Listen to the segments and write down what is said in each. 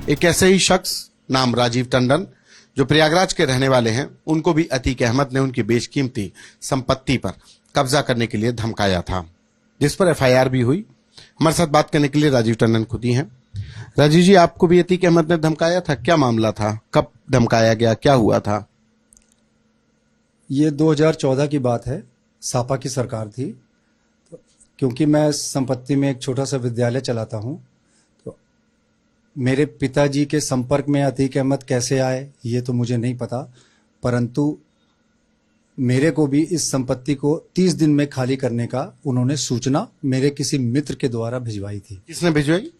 एक ऐसे ही शख्स नाम राजीव टंडन जो प्रयागराज के रहने वाले हैं, उनको भी अतीक अहमद ने उनकी बेशकीमती संपत्ति पर कब्जा करने के लिए धमकाया था, जिस पर एफआईआर भी हुई। हमारे साथ बात करने के लिए राजीव टंडन खुद ही हैं। राजीव जी, आपको भी अतीक अहमद ने धमकाया था, क्या मामला था, कब धमकाया गया, क्या हुआ था? ये 2014 की बात है। सापा की सरकार थी। तो क्योंकि मैं संपत्ति में एक छोटा सा विद्यालय चलाता हूं, तो मेरे पिताजी के संपर्क में अतीक अहमद कैसे आए ये तो मुझे नहीं पता, परंतु मेरे को भी इस संपत्ति को 30 दिन में खाली करने का उन्होंने सूचना मेरे किसी मित्र के द्वारा भिजवाई थी। किसने भिजवाई?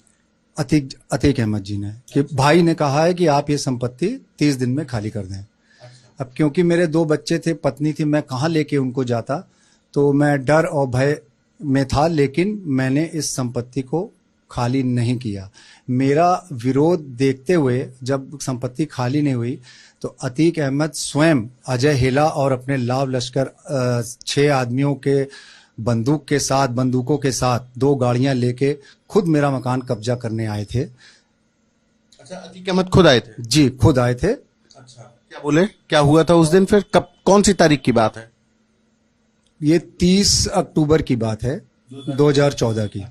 अतीक अहमद जी ने, कि भाई ने कहा है कि आप ये संपत्ति 30 दिन में खाली कर दें। अब क्योंकि मेरे 2 बच्चे थे, पत्नी थी, मैं कहाँ लेके उनको जाता, तो मैं डर और भय में था, लेकिन मैंने इस संपत्ति को खाली नहीं किया। मेरा विरोध देखते हुए जब संपत्ति खाली नहीं हुई तो अतीक अहमद स्वयं अजय हेला और अपने लाव लश्कर 6 आदमियों के बंदूकों के साथ 2 गाड़ियां लेके खुद मेरा मकान कब्जा करने आए थे। अच्छा, अतीक अहमद खुद आए थे? जी, खुद आए थे। अच्छा, क्या बोले, क्या हुआ था उस दिन? फिर कब, कौन सी तारीख की बात है? ये 30 अक्टूबर की बात है, 2014 की।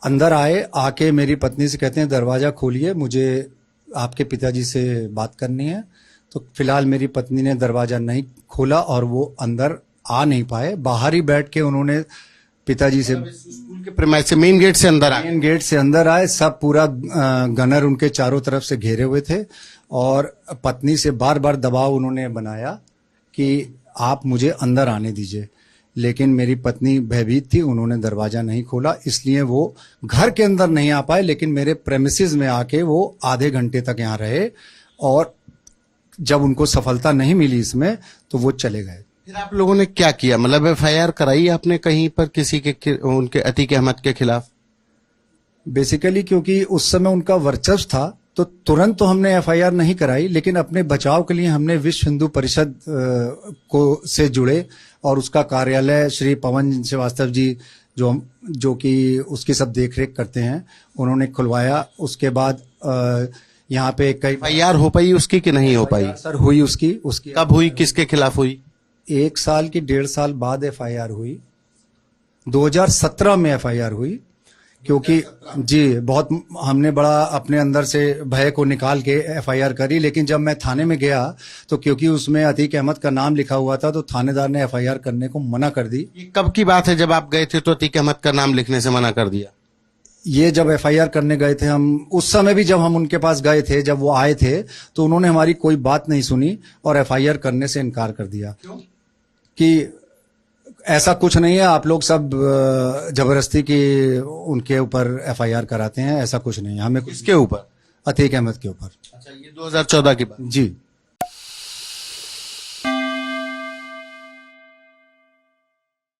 अंदर आए, आके मेरी पत्नी से कहते हैं दरवाजा खोलिए, मुझे आपके पिताजी से बात करनी है। तो फिलहाल मेरी पत्नी ने दरवाजा नहीं खोला और वो अंदर आ नहीं पाए। बाहर ही बैठ के उन्होंने पिताजी से, स्कूल के प्रेमाइस से मेन गेट से अंदर आए? मेन गेट से अंदर आए। सब पूरा गनर उनके चारों तरफ से घेरे हुए थे और पत्नी से बार बार दबाव उन्होंने बनाया कि आप मुझे अंदर आने दीजिए, लेकिन मेरी पत्नी भयभीत थी, उन्होंने दरवाजा नहीं खोला, इसलिए वो घर के अंदर नहीं आ पाए। लेकिन मेरे प्रेमिसेस में आके वो आधे घंटे तक यहाँ रहे और जब उनको सफलता नहीं मिली इसमें तो वो चले गए। फिर आप लोगों ने क्या किया? मतलब एफआईआर कराई आपने कहीं पर किसी के, उनके अतीक अहमद के खिलाफ? बेसिकली क्योंकि उस समय उनका वर्चस्व था तो तुरंत तो हमने एफआईआर नहीं कराई, लेकिन अपने बचाव के लिए हमने विश्व हिंदू परिषद को से जुड़े और उसका कार्यालय श्री पवन श्रीवास्तव जी जो कि उसकी सब देखरेख करते हैं, उन्होंने खुलवाया। उसके बाद यहाँ पे कई एफआईआर हो पाई उसकी कि नहीं हो पाई? सर हुई उसकी कब हुई, किसके खिलाफ हुई? 1 साल की 1.5 साल बाद एफआईआर हुई। 2017 में एफआईआर हुई, क्योंकि जी बहुत हमने बड़ा अपने अंदर से भय को निकाल के एफआईआर करी। लेकिन जब मैं थाने में गया तो क्योंकि उसमें अतीक अहमद का नाम लिखा हुआ था तो थानेदार ने एफआईआर करने को मना कर दी। ये कब की बात है? जब आप गए थे तो अतीक अहमद का नाम लिखने से मना कर दिया? ये जब एफआईआर करने गए थे हम, उस समय भी जब हम उनके पास गए थे, जब वो आए थे तो उन्होंने हमारी कोई बात नहीं सुनी और एफआईआर करने से इनकार कर दिया। क्यों? कि ऐसा कुछ नहीं है, आप लोग सब जबरदस्ती की उनके ऊपर एफआईआर कराते हैं, ऐसा कुछ नहीं है। हमें किसके ऊपर? अतीक अहमद के ऊपर। अच्छा, ये 2014 की बात? जी।